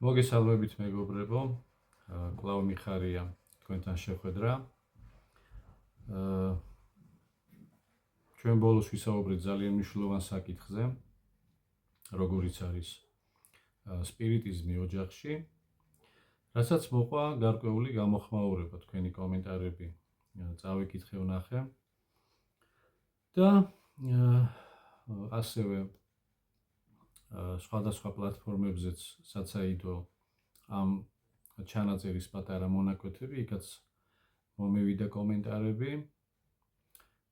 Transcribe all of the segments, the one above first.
მოგესალმებით მეგობრებო, კვლავ მიხარია თქვენთან შეხვედრა. ჩვენ ბოლოს ვისაუბრეთ ძალიან მნიშვნელოვან საკითხზე, როგორიც არის სპირიტიზმი ოჯახში, რასაც მოყვა გარკვეული გამოხმაურება, თქვენი კომენტარები წავიკითხე ვნახე და ასევე სხვადასხვა პლატფორმებზეც საცაიდო ამ ჩანაწერის პატარა მონაკვეთები, იქაც მომევიდა კომენტარები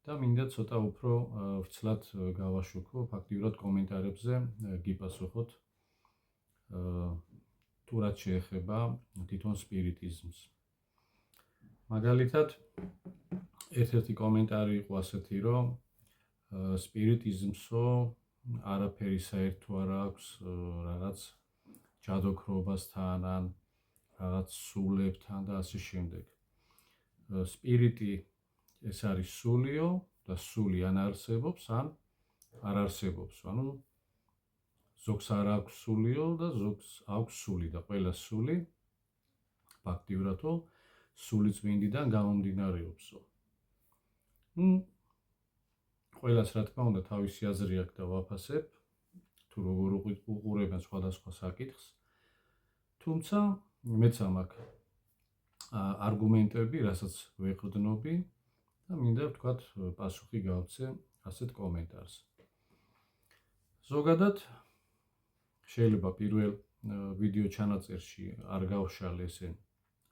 და მინდა ცოტა უფრო ვრცლად გავაშუქო, ფაქტიურად კომენტარებზე გიპასუხოთ თუ რაც შეეხება თვითონ სპირიტიზმს. მაგალითად, ერთ-ერთი კომენტარი იყო ასეთი, რომ სპირიტიზმსო არაფერი საერთო არ აქვს რაღაც ჯადოქრობასთან ან რაღაც სულებთან და ასე შემდეგ. სპირიტი ეს არის სულიო და სული ან არსებობს, ან არ არსებობს. ანუ ზოგს არ აქვს სულიო და ზოგს აქვს სული და ყველა სული ფაქტიურადო სული წმინდიდან გამომდინარეობსო. ყველას რა თქმა უნდა თავისი აზრი აქვს და ვაფასებ, თუ როგორ უყურებენ სხვადასხვა საკითხს. თუმცა მეც მაქვს არგუმენტები, რასაც ვეყრდნობი და მინდა ვთქვათ პასუხი გავცე ასეთ კომენტარს. ზოგადად შეიძლება პირველ ვიდეო ჩანაწერში არ გავშალე ესე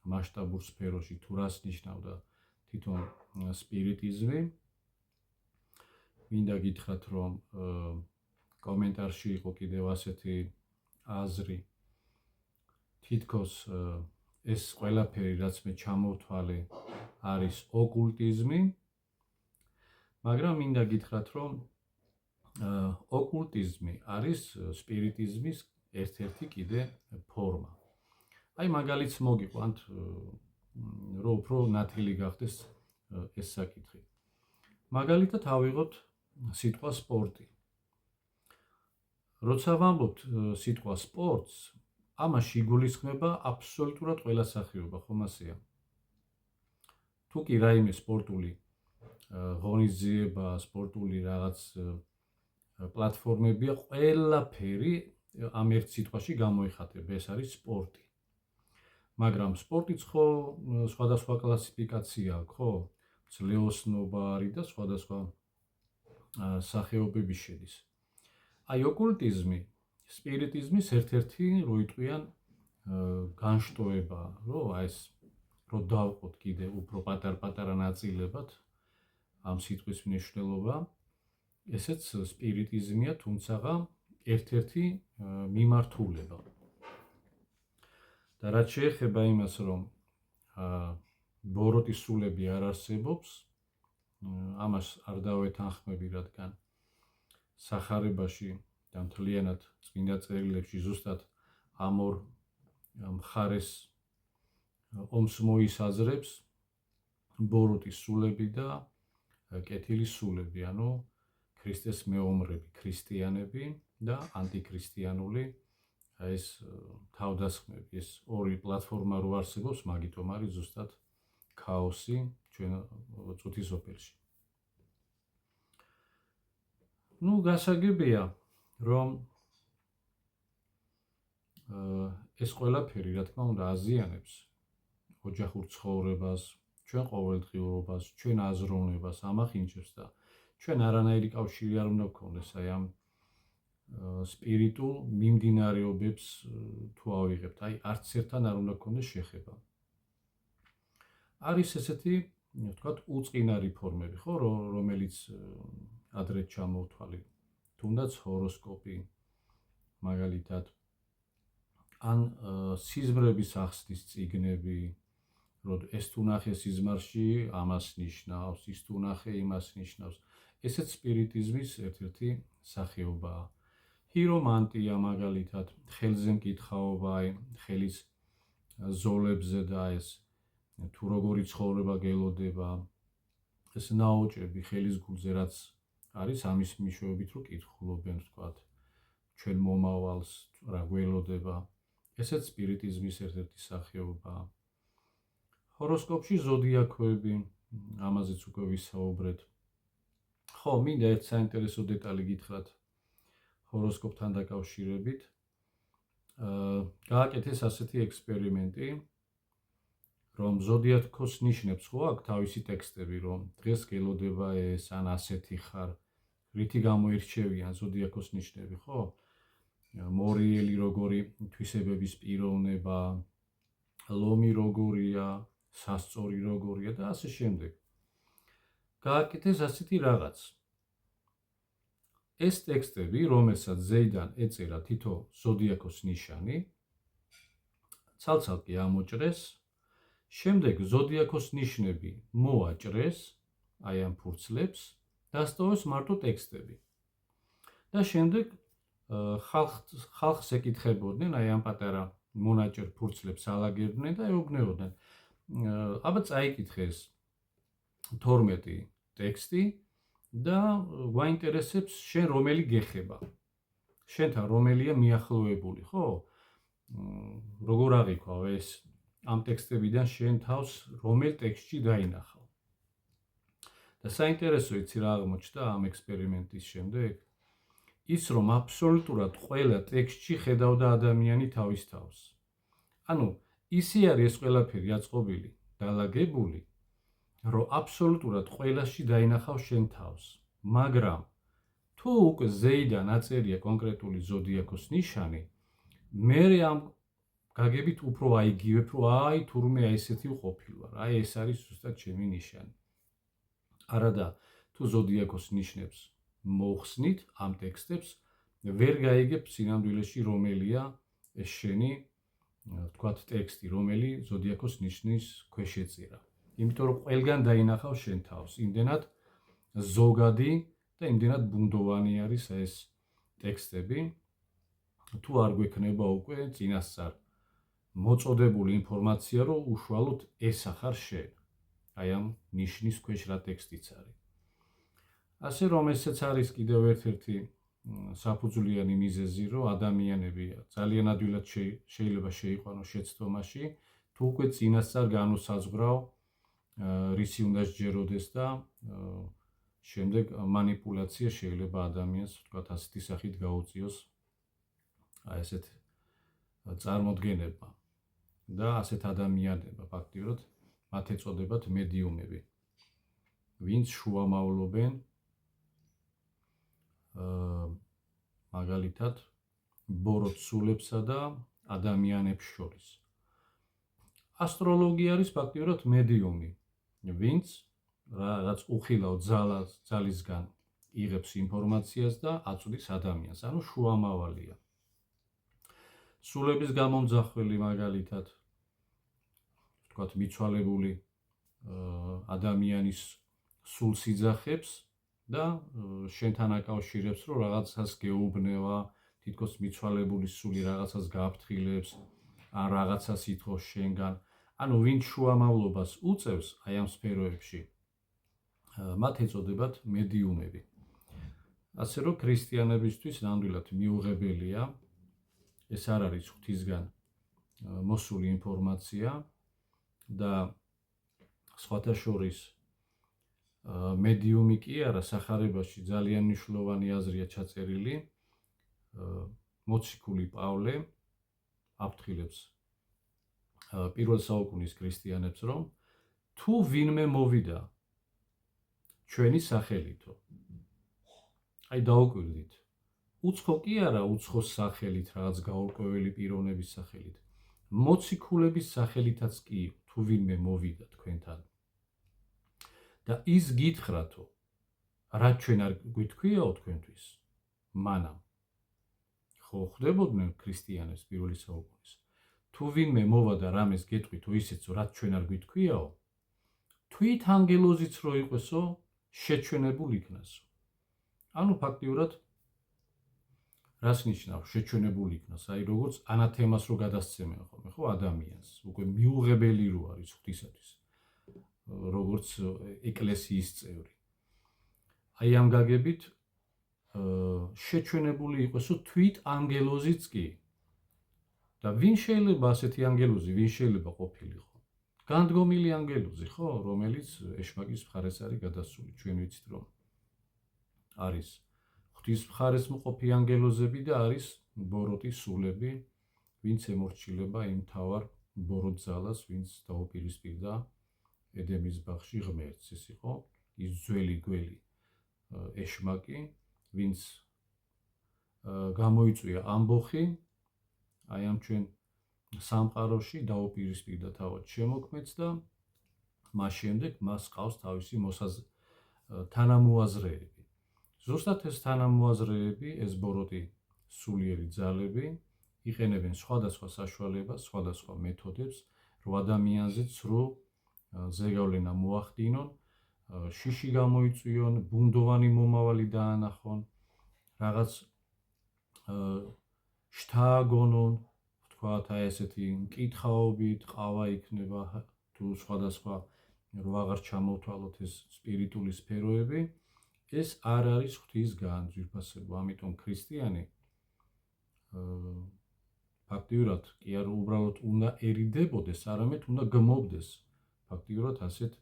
მასშტაბურ სფეროში თუ რას ნიშნავდა თვითონ სპირიტიზმი. მინდა გითხრათ, რომ კომენტარში იყო კიდევ ასეთი აზრი, თითქოს ეს ყველაფერი, რაც მე ჩამოვთვალე, არის ოკულტიზმი, მაგრამ მინდა გითხრათ, რომ ოკულტიზმი არის სპირიტიზმის ერთ-ერთი კიდე ფორმა. აი მაგალითს მოგიყვანთ, რომ უფრო ნათელი გახდეს ეს საკითხი. მაგალითად ავიღოთ სიტყვა სპორტი. როცა ვამბობთ სიტყვა სპორტს, ამაში იგულისხმება აბსოლუტურად ყველა სახეობა, ხომ ასეა? თუ კი რაიმე სპორტული ღონისძიება, სპორტული რაღაც პლატფორმებია, ყველაფერი ამ ერთ სიტყვაში გამოიხატება, ეს არის სპორტი. მაგრამ სპორტიც ხო სხვადასხვა კლასიფიკაცია აქვს, ხო? ძლეოსნობა არის და სხვადასხვა სახეობები შედის. აი ოკულტიზმი სპირიტიზმის ერთ-ერთი როიტყვიან განშტოება, რომ აი ეს რო დავყოთ კიდე უფრო პატარ-პატარა ნაწილებად ამ სიტყვის მნიშვნელობა, ესეც სპირიტიზმია, თუმცა ერთ-ერთი მიმართულება. და რაც შეეხება იმას, რომ ბოროტის სულები არ არსებობს, ამას არ დავეთანხმები, რადგან სახარებაში და მთლიანად წმინდა წერილებში ზუსტად ამ ორ მხარეს ომს მოისაზრებს ბოროტის სულები და კეთილის სულები, ანუ ქრისტეს მეომრები, ქრისტიანები და ანტიქრისტიანული ეს თავდასხმები, ეს ორი პლატფორმა რო არსებობს, მაგიტომ არის ზუსტად ქაოსი ჩვენ წუთის ოფერში. გასაგებია, რომ ეს ყველაფერი, რა თქმა უნდა, აზიანებს ოჯახურ ცხოვრებას, ჩვენ ყოველდღიურობას, ჩვენ აზროვნებას, ამახინჯებს და ჩვენ არანაირი კავშირი არ უნდა გქონდეს აი ამ სპირიტულ მიმდინარეობებს თუ ავიღებთ, აი არც ერთთან არ უნდა გქონდეს შეხება. არის ესეთი, ვთქვათ, უწყინარი ფორმები, ხო, რომელიც ადრე ჩამოვთვალე, თუნდაც ჰოროსკოპი, მაგალითად, ან სიზმრების ახსნის წიგნები, რომ ეს თუ ნახე სიზმარში, ამას ნიშნავს, ის თუ ნახე, იმას ნიშნავს. ესეც სპირიტიზმის ერთ-ერთი სახეობაა. ჰირომანტია, მაგალითად, ხელზე მკითხაობა, ხელის ზოლებზე და ეს თუ როგორი ცხოვრება გელოდება, ეს ნაოჭები ხელის გულზე, რაც არის ამის მნიშვნელობით, რომ კითხულობენ, ვთქვათ, ჩვენ მომავალს, რა გველოდება. ესეც სპირიტიზმის ერთ-ერთი სახეობაა. ჰოროსკოპში ზოდიაქოები, ამაზეც უკვე ვისაუბრეთ. ხო, მინდა ერთ საინტერესო დეტალი გითხრათ ჰოროსკოპთან დაკავშირებით. გააკეთეს ასეთი ექსპერიმენტი, რომ ზოდიაქოს ნიშნებს ხო აქვს თავისი ტექსტები, რომ დღეს გელოდება ეს ან ასეთი ხარ, რითი გამოირჩევიან ზოდიაქოს ნიშნები, ხო? მორიელი როგორი თვისებების პიროვნება, ლომი როგორია, სასწორი როგორია და ასე შემდეგ. გააკეთეს ასეთი რაღაც. ეს ტექსტები, რომელსაც ზეიდან ეწერა თითო ზოდიაქოს ნიშანი, ცალ-ცალკე ამოჭრეს, შემდეგ ზოდიაქოს ნიშნები მოაჭრეს, აი ამ ფურცლებს, დასტოვეს მარტო ტექსტები. და შემდეგ ხალხს ეკითხებოდნენ, აი ამ პატარა მონაჭრ ფურცლებს ალაგებდნენ და ეუბნებოდნენ. აბა წაიკითხეს 12 ტექსტი და გვაინტერესებს შენ რომელი გეხება. შენთან რომელია მიახლოებული, ხო? როგორ აღიქვავ ეს ამ ტექსტებიდან შენ თავს რომელ ტექსტში დაინახავ. და საინტერესო იცი რა აღმოჩნდა ამ ექსპერიმენტის შემდეგ? ის რომ აბსოლუტურად ყველა ტექსტში ხედავდა ადამიანი თავის თავს. ანუ ისე არის ეს ყველაფერი აწყობილი, დალაგებული, რომ აბსოლუტურად ყველაში დაინახავ შენ თავს. მაგრამ თუ უკვე ზეიდან აწერია კონკრეტული ზოდიაქოს ნიშანი, მერე ამ გაგებით უფრო აიგივებ, რომ აი თურმე აი ესეთი ვყოფილვარ, აი ეს არის ზუსტად ჩემი ნიშანი. არადა თუ ზოდიაქოს ნიშნებს მოხსნით ამ ტექსტებს, ვერ გაიგებ სინამდვილეში რომელია ეს შენი ვთქვათ ტექსტი, რომელი ზოდიაქოს ნიშნის ქვეშ ეწერა. იმიტომ რომ ყველგან დაინახავ შენ თავს, იმდენად ზოგადი და იმდენად ბუნდოვანი არის ეს ტექსტები, თუ არ გვექნება უკვე წინასწარ მოწოდებული ინფორმაცია, რომ უშუალოდ ეს ახარ შენ, აი ამ ნიშნის ქვეშ რა ტექსტიც არის. ასე რომ ესეც არის კიდევ ერთ-ერთი საფუძვლიანი მიზეზი, რომ ადამიანები ძალიან ადვილად შეიძლება შეიყვანოს შეცდომაში, თუ უკვე წინასწარ განუსაზღვრავ რისი უნდა სჯეროდეს და შემდეგ მანიპულაცია შეიძლება ადამიანს, ვთქვათ, ასეთი სახით გაუწიოს აი ესეთ წარმოდგენებმა და ასეთ ადამიანებმა ფაქტიურად მათ ეწოდებათ მედიუმები, ვინც შუამავლობენ მაგალითად ბოროტსულებსა და ადამიანებს შორის. ასტროლოგია არის ფაქტიურად მედიუმი, ვინც რაც უხილავ ძალისგან იღებს ინფორმაციას და აწვდის ადამიანს, ანუ შუამავალია. სულების გამომძახველი მაგალითად, ვთქვათ, მიცვალებული ადამიანის სულს იძახებს და შენთან აკავშირებს, რომ რაღაცას გეუბნება, თითქოს მიცვალებულის სული რაღაცას გააფრთხილებს, ან რაღაცას ითხოვს შენგან. ანუ ვინც შუამავლობას უწევს აი ამ სფეროებში, მათ ეწოდებათ მედიუმები. ასე რომ ქრისტიანებისთვის ნამდვილად მიუღებელია, ეს არ არის ღვთისგან მოსული ინფორმაცია და სხვათა შორის მედიუმი კი არა, სახარებაში ძალიან მნიშვნელოვანი აზრია ჩაწერილი. მოციქული პავლე აფრთხილებს პირველ საუკუნის ქრისტიანებს, რომ თუ ვინმე მოვიდა ჩვენი სახელითო, აი დაუკვირდით, უცხო კი არა, უცხოს სახელით, რაღაც გაურკვეველი პიროვნების სახელით, მოციქულების სახელითაც კი, თუ ვინმე მოვიდა თქვენთან და ის გითხრათო, რა ჩვენ არ გვითქვიაო თქვენთვის, მანამ ხო ხდებოდნენ ქრისტიანებს პირველი საუკუნის. თუ ვინმე მოვა და რამეს გეტყვითო ისეცო, რაც ჩვენ არ გვითქვიაო, თვით ანგელოზიც რო იყოსო, შეჩვენებულ იქნასო. ანუ ფაქტიურად რას ნიშნავს შეჩვენებულ იქნას? აი როგორც ანათემას რო გადასცემენ ხოლმე, ხო, ადამიანს, უკვე მიუღებელი რო არის ღვთისათვის, როგორც ეკლესიის წევრი. აი ამ გაგებით შეჩვენებული იყოსო თვით ანგელოზიც კი. და ვინ შეიძლება ასეთი ანგელოზი, ვინ შეიძლება ყოფილიყო? განდგომილი ანგელოზი, ხო, რომელიც ეშმაკის მხარეს არის გადასული. ჩვენ ვიცით, რომ არის ღვთის მხარეს მყოფი ანგელოზები და არის ბოროტის სულები, ვინც ემორჩილება იმ მთავარ ბოროტ ძალას, ვინც დაუპირისპირდა ედემის ბაღში ღმერთს. ეს იყო ის ძველი გველი ეშმაკი, ვინც გამოიწვია ამბოხი აი ამ ჩვენ სამყაროში, დაუპირისპირდა თავად შემოქმედს და მას შემდეგ მას ყავს თავისი თანამოაზრეები. ზუსტად ეს თანამოაზრეები, ეს ბოროტი სულიერი ძალები იყენებენ სხვადასხვა საშუალებას, სხვადასხვა მეთოდებს, რომ ადამიანზე ცრუ ზეგავლენა მოახდინონ, შიში გამოიწვიონ, ბუნდოვანი მომავალი დაანახონ, რაღაც შთააგონონ, ვთქვათ, აი ესეთი მკითხაობით, ყავა იქნება თუ სხვადასხვა რომ აღარ ჩამოვთვალოთ ეს სპირიტული სფეროები, ეს არ არის ღვთისგან ძვირფასება, ამიტომ ქრისტიანი ფაქტიურად კი არ უბრალოდ უნდა ერიდებოდეს, არამედ უნდა გმობდეს ფაქტიურად ასეთ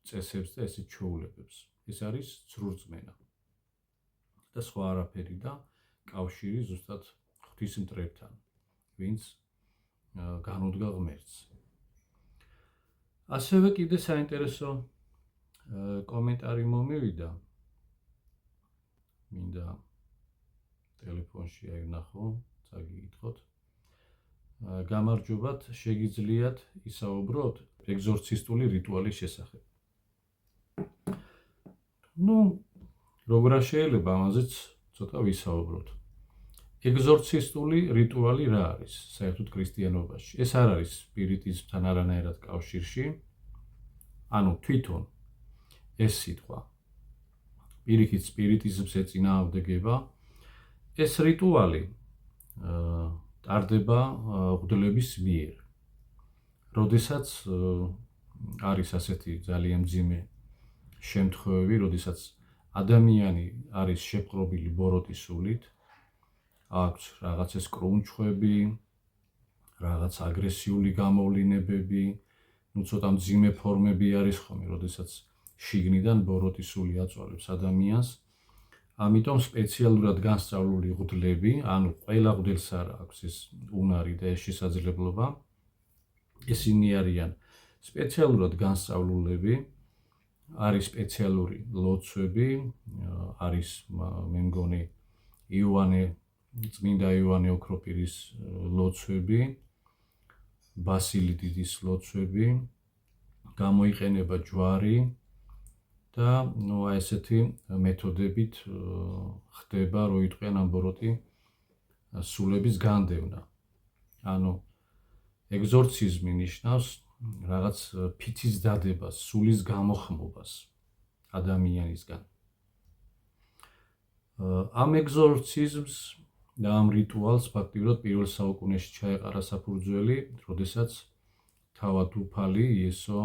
წესებს და ესეთ ჩვეულებებს. ეს არის ცრურწმენა და სხვა არაფერი და კავშირი ზუსტად ღვთის მტრებთან, ვინც განუდგა ღმერთს. ასევე კიდე საინტერესო კომენტარი მომივიდა, მინდა ტელეფონში აი ვნახო, წაგიკითხოთ. გამარჯობათ, შეგიძლიათ ისაუბროთ ეგზორცისტული რიტუალის შესახებ. როგორ შეიძლება ამაზეც ცოტა ვისაუბროთ. ეგზორცისტული რიტუალი რა არის საერთოდ ქრისტიანობაში? ეს არ არის სპირიტიზმთან არანაირად კავშირში, ანუ თვითონ ეს სიტყვა პირიქით სპირიტიზმს ეწინააღმდეგება. ეს რიტუალი ტარდება მღვდლების მიერ. როდესაც არის ასეთი ძალიან მძიმე შემთხვევები, როდესაც ადამიანი არის შეპყრობილი ბოროტის სულით, აქვს რაღაც ეს კრუნჩხვები, რაღაც აგრესიული გამოვლინებები, ცოტა მძიმე ფორმები არის ხოლმე, როდესაც შიგნიდან ბოროტის სული აწვალებს ადამიანს. ამიტომ სპეციალურად განსწავლული მღვდლები, ანუ ყველა მღვდელს არ აქვს ეს უნარი და ეს შესაძლებლობა. ესინი არიან სპეციალურად განსწავლულები, არის სპეციალური ლოცვები, არის მე მგონი წმინდა იოანე ოქროპირის ლოცვები, ბასილი დიდის ლოცვები, გამოიყენება ჯვარი და აი ესეთი მეთოდებით ხდება, რომ იტყვიან ამ ბოროტი სულების განდევნა. ანუ ეგზორციზმი ნიშნავს რაღაც ფიცის დადებას, სულის გამოხმობას ადამიანისგან. ამ ეგზორციზმს და ამ რიტუალს ფაქტიურად პირველ საუკუნეში ჩაეყარა საფუძველი, როდესაც თავად უფალი იესო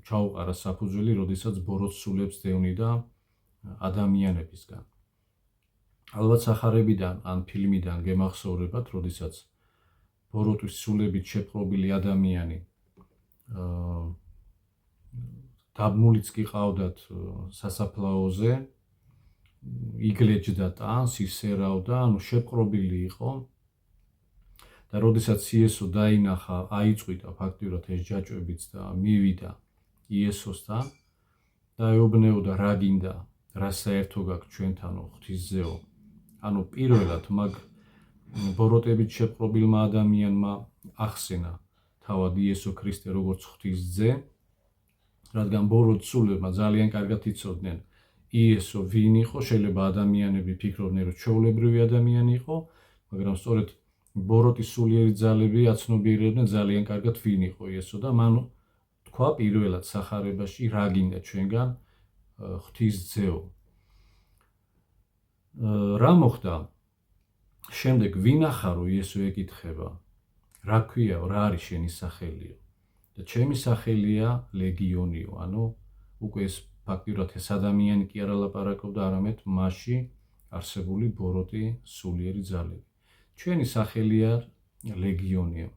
ჩაუყარა საფუძველი, როდესაც ბოროტს სულებს დევნიდა ადამიანებისგან. ალბათ სახარებიდან ან ფილმიდან გემახსოვრებათ, როდესაც ბოროტის სულებით შეპყრობილი ადამიანი დაბმულიც კი ყავდათ სასაფლაოზე, იგლეჯდა ტანს, ისერავდა, ანუ შეპყრობილი იყო. და როდესაც იესო დაინახა, აიწვიდა ფაქტიურად ეს ჯაჭვებიც და მივიდა იესოსთან და ეუბნეოდა რა გინდა, რა საერთო გაქვს ჩვენთანო ღვთისძეო. ანუ პირველად მაგ ბოროტებით შეპყრობილმა ადამიანმა ახსენა თავად იესო ქრისტე როგორც ღვთისძე, რადგან ბოროტს სულებმა ძალიან კარგად იცოდნენ იესო ვინ იყო, შეიძლება ადამიანები ფიქრობდნენ, რომ ჩვეულებრივი ადამიანი იყო, მაგრამ სწორედ ბოროტის სულიერი ძალები აცნობიერებდნენ ძალიან კარგად ვინ იყო იესო და მან თქვა პირველად სახარებაში რა გინდა ჩვენგან ღვთისძეო. რა მოხდა? შემდეგ ვინახა რომ იესო ეკითხება, რა ქვიაო, რა არის შენი სახელიო? და ჩემი სახელია ლეგიონიო, ანუ უკვე ეს ფაქტიურად ეს ადამიანი კი არ ალაპარაკობდა, არამედ მასში არსებული ბოროტი სულიერი ძალები. ჩვენი სახელია ლეგიონი.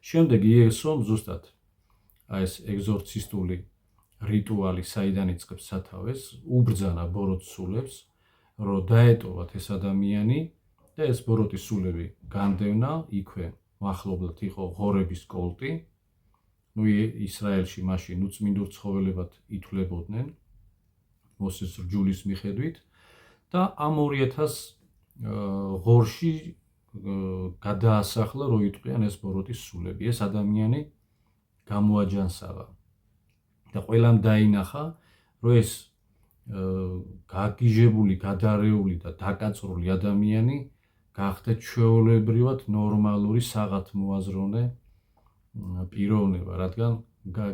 შემდეგ იესომ ზუსტად ეს ეგზორცისტული რიტუალი საიდან იწყებს სათავეს, უბრძანა ბოროტ სულებს, რომ დაეტოვათ ეს ადამიანი და ეს ბოროტის სულები განდევნა იქვე. მახლობლად იყო ღორების კოლტი. ისრაელში მაშინ უწმინდურ ცხოველებად ითვლებოდნენ მოსეს რჯულის მიხედვით და ამ 2000 ღორში გადაასახლა, რომ იტყვიან ეს ბოროტის სულები. ეს ადამიანი გამოაჯანსავა და ყველამ დაინახა, რომ ეს გაგიჟებული, გადარეული და დაკაწრული ადამიანი გახდა ჩვეულებრივად ნორმალური საღათმოაზროვნე პიროვნება, რადგან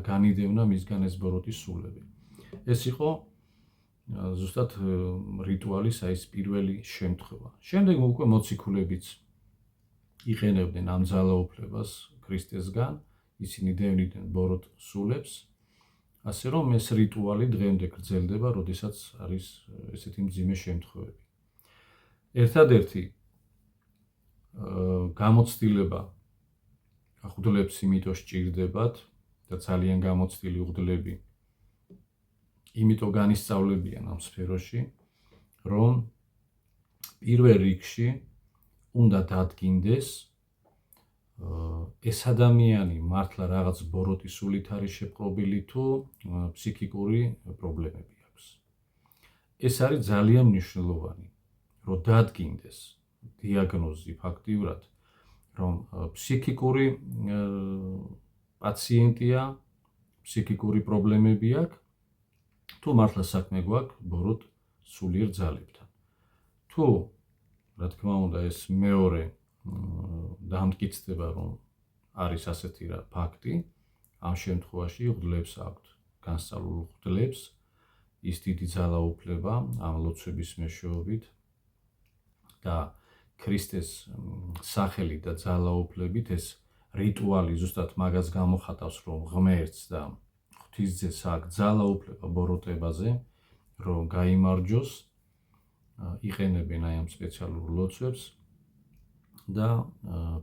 განიდევნა მისგან ეს ბოროტის სულები. ეს იყო ზუსტად რიტუალის ეს პირველი შემთხვევა. შემდეგ უკვე მოციქულებიც იყენებდნენ ამ ძალაუფლებას ქრისტესგან, ისინი დევნიდნენ ბოროტ სულებს, ასე რომ ეს რიტუალი დღემდე გრძელდება, როდესაც არის ესეთი მძიმე შემთხვევები. ერთადერთი გამოცდილება ღვთლებს იმიტომ სჭირდებათ და ძალიან გამოცდილი ღვთლები იმიტომ განისწავლებიან ამ სფეროში, რომ პირველ რიგში უნდა დადგინდეს ეს ადამიანი მართლა რაღაც ბოროტის სულით არის შეპყრობილი თუ ფსიქიკური პრობლემები აქვს. ეს არის ძალიან მნიშვნელოვანი, რომ დადგინდეს დიაგნოზი ფაქტიურად, რომ ფსიქიკური პაციენტია, ფსიქიკური პრობლემები აქვს, თუ მართლა საქმე გვაქვს ბოროტ სულიერ ძალებთან. თუ, რა თქმა უნდა, ეს მეორე დამტკიცდება, რომ არის ასეთი რა ფაქტი, ამ შემთხვევაში ღვთლებს აქვთ, განსწავლულ ღვთლებს ის დიდი ძალაუფლება ამ ლოცვების მეშვეობით და ქრისტეს სახელი და ძალაუფლებით ეს რიტუალი ზუსტად მაგას გამოხატავს, რომ ღმერთს და ღვთისძეს აქვს ძალაუფლება ბოროტებაზე, რომ გაიმარჯოს, იყენებენ აი ამ სპეციალურ ლოცვებს და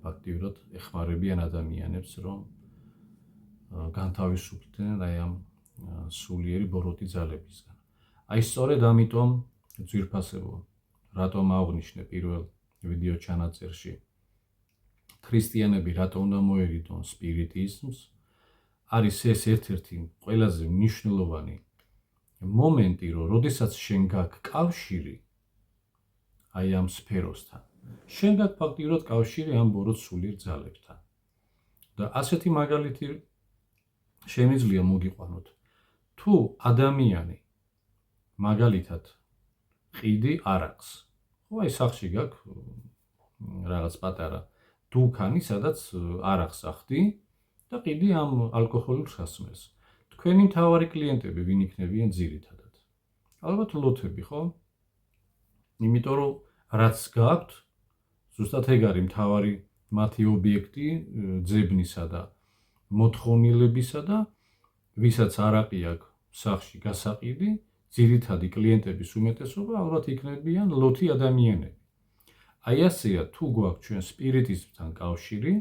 ფაქტიურად ეხმარებიან ადამიანებს, რომ განთავისუფლდნენ აი ამ სულიერი ბოროტი ძალებისგან. აი სწორედ ამიტომ ძვირფასებო, რატომ აღვნიშნე პირველ ვიდეო ჩანაწერში, ქრისტიანები რატომ უნდა მოერიდონ სპირიტიზმს, არის ეს ერთ-ერთი ყველაზე მნიშვნელოვანი მომენტი, რომ როდესაც შენ გაქვს კავშირი აი ამ სფეროსთან, შენ გაქვს ფაქტიურად კავშირი ამ ბოროტ სულიერ ძალებთან. და ასეთი მაგალითი შემიძლია მოგიყვანოთ. თუ ადამიანი მაგალითად ყიდი არაყს, ხო აი სახში გაქვს რაღაც პატარა დუქანი, სადაც არაყს ახდი და ყიდი ამ ალკოჰოლურ სასმელს. თქვენი მთავარი კლიენტები ვინ იქნებიან ძირითადად? ალბათ ლოთები, ხო? იმიტომ რომ რაც გაქვთ, ზუსტად ეგ არის მთავარი მათი ობიექტი ძებნისა და მოთხოვნილებისა და ვისაც არაყი აქვს სახში გასაყიდი, ძირითადი კლიენტების უმეტესობა ალბათ იქნებიან ლოთი ადამიანები. აი ასეა, თუ გვაქვს ჩვენ სპირიტიზმთან კავშირი,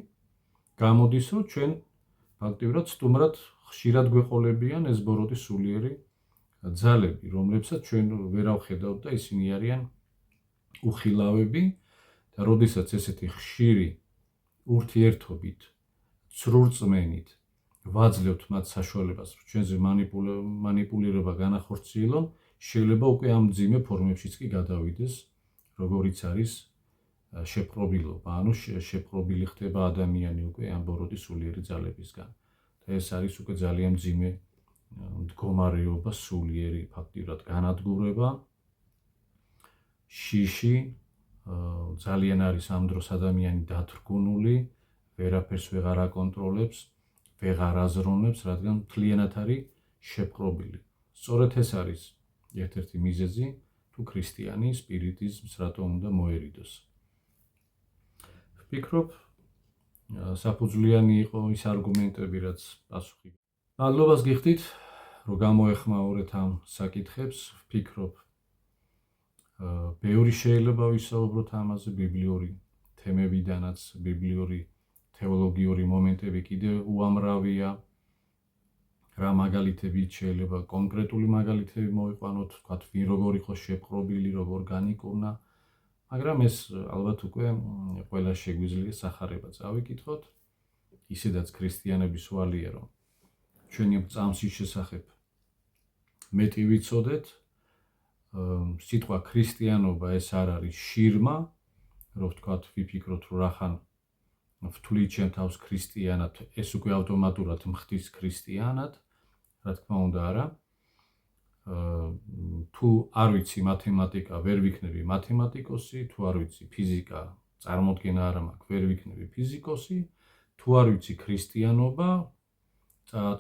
გამოდის, რომ ჩვენ ფაქტიურად სტუმრად ხშირად გვეყოლებიან ეს ბოროტის სულიერი ძალები, რომლებსაც ჩვენ ვერ ავხედავთ და ისინი არიან უხილავები და როდესაც ესეთი ხშირი ურთიერთობით, ცრურწმენით ვაძლევთ მათ საშუალებას, რომ ჩვენზე მანიპულირება განახორციელონ, შეიძლება უკვე ამ მძიმე ფორმებშიც კი გადავიდეს, როგორიც არის შეპყრობილობა, ანუ შეპყრობილი ხდება ადამიანი უკვე ამ ბოროტის სულიერი ძალებისგან. და ეს არის უკვე ძალიან მძიმე მდგომარეობა, სულიერი ფაქტიურად განადგურება, შიში, ძალიან არის ამ დროს ადამიანი დათრგუნული, ვერაფერს ვეღარ აკონტროლებს, ვეღარ აზროვნებს, რადგან მთლიანად არის შეპყრობილი. სწორედ ეს არის ერთ-ერთი მიზეზი, თუ ქრისტიანი სპირიტიზმს რატომ უნდა მოერიდოს. ვფიქრობ, საფუძვლიანი იყო ის არგუმენტები, რაც პასუხი. მადლობას გიხდით, რომ გამოეხმაურეთ ამ საკითხებს. ვფიქრობ, ბევრი შეიძლება ვისაუბროთ ამაზე, ბიბლიური თემებიდანაც, ბიბლიური თეოლოგიური მომენტები კიდევ უამრავია. რა მაგალითები შეიძლება კონკრეტული მაგალითები მოვიყვანოთ, თქვათ, ვინ როგორ იყო შეპყრობილი, როგორ განიკურნა, მაგრამ ეს ალბათ უკვე ყველა შეგვიძლია სახარება წავიკითხოთ. ისედაც ქრისტიანების ვალია, რომ ჩვენი წამსის შესახებ მეტი ვიცოდეთ. სიტყვა ქრისტიანობა ეს არ არის შირმა, რომ ვთქვათ, ვიფიქროთ, რომ რახან ვთვლით ჩემ თავს ქრისტიანად, ეს უკვე ავტომატურად მხდის ქრისტიანად, რა თქმა უნდა არა. თუ არ ვიცი მათემატიკა, ვერ ვიქნები მათემატიკოსი, თუ არ ვიცი ფიზიკა, წარმოდგენა არ მაქვს, ვერ ვიქნები ფიზიკოსი, თუ არ ვიცი ქრისტიანობა,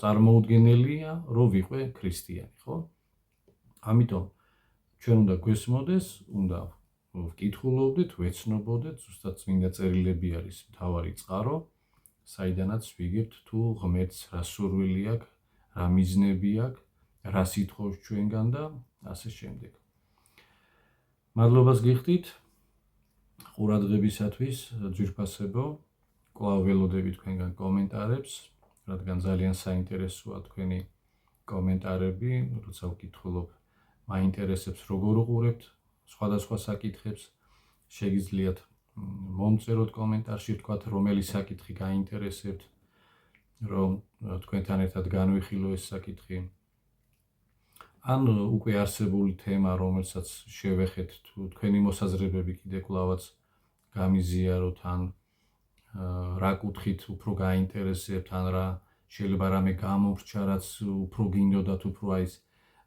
წარმოუდგენელია, რომ ვიყვე ქრისტიანი, ხო? ამიტომ ჩვენ უნდა გვესმოდეს, უნდა ვკითხულობდეთ, ვეცნობოდეთ, ზუსტად წმინდა წერილები არის მთავარი წყარო, საიდანაც ვიგებთ თუ ღმერთს რა სურვილი აქვს, რა მიზნები აქვს, რა სიტყვობს ჩვენგან და ასე შემდეგ. მადლობას გიხდით ყურადღებისათვის, ძვირფასებო. კვლავ ველოდები თქვენგან კომენტარებს, რადგან ძალიან საინტერესოა თქვენი კომენტარები, როცა ვკითხულობ, მაინტერესებს როგორ უყურებთ სხვადასხვა საკითხებს. შეგიძლიათ მომწეროთ კომენტარში, ვთქვათ, რომელი საკითხი გაინტერესებთ, რომ თქვენთან ერთად განვიხილო ეს საკითხი. ან უკვე არსებული თემა, რომელსაც შევეხეთ, თუ თქვენი მოსაზრებები კიდე კვლავაც გამიზიაროთ, ან რა კუთხით უფრო გაინტერესებთ, ან რა შეიძლება რამე გამორჩა, რაც უფრო გინდოდათ, უფრო აი ეს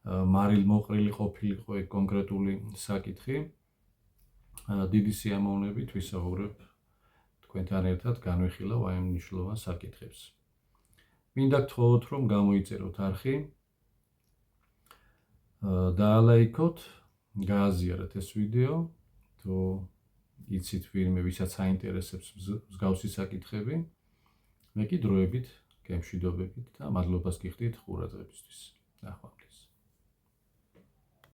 მარილმოყრილი ყოფილიყო ეგ კონკრეტული საკითხი. დიდი სიამოვნებით ვისაუბრებ თქვენთან ერთად, განვიხილავ აი ამ მნიშვნელოვან საკითხებს. მინდა გთხოვოთ, რომ გამოიწეროთ არხი, დაალაიქოთ, გააზიარეთ ეს ვიდეო, თუ იცით ვინმე, ვისაც აინტერესებს მსგავსი საკითხები, მე კი დროებით გემშვიდობებით და მადლობას გიხდით ყურადღებისთვის. ნახვამდის.